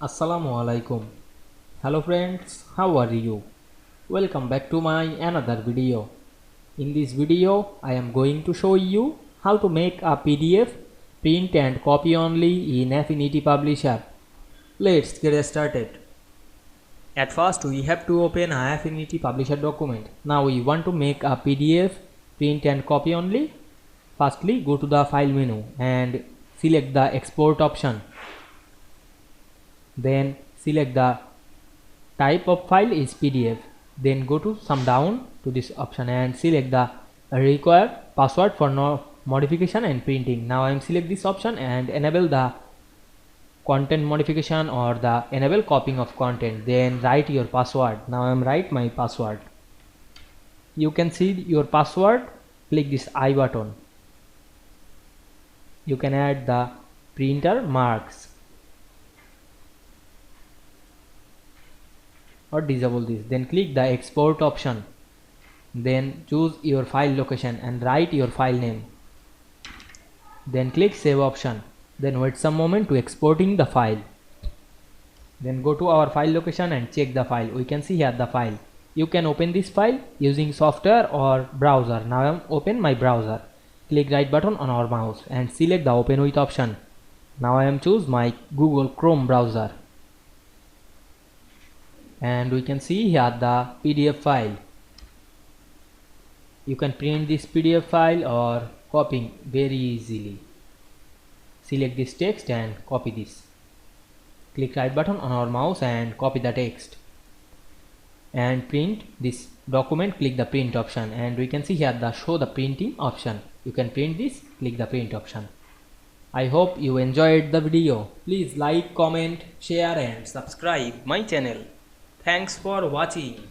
Assalamu Walaikum. Hello friends, how are you? Welcome back to my another video. In this video, I am going to show you how to make a PDF print and copy only in Affinity Publisher. Let's get started. At first, we have to open a Affinity Publisher document. Now we want to make a PDF print and copy only. Firstly, go to the file menu and select the export option. Then select the type of file is PDF. Then go to some down to this option and select the required password for modification and printing. Now I am select this option and enable the content modification or the enable copying of content. Then write your password. Now I am write my password. You can see your password. Click this I button. You can add the printer marks or disable this. Then click the export option. Then choose your file location and write your file name. Then click save option. Then wait some moment to exporting the file. Then go to our file location and check the file. We can see here the file. You can open this file using software or browser. Now I am open my browser. Click right button on our mouse and select the open with option. Now I am choose my Google Chrome browser. And we can see here the PDF file. You can print this PDF file or copying very easily. Select this text and copy this. Click right button on our mouse and copy the text. And print this document, click the print option, and we can see here the show the printing option. You can print this, click the print option. I hope you enjoyed the video. Please like, comment, share and subscribe my channel. Thanks for watching.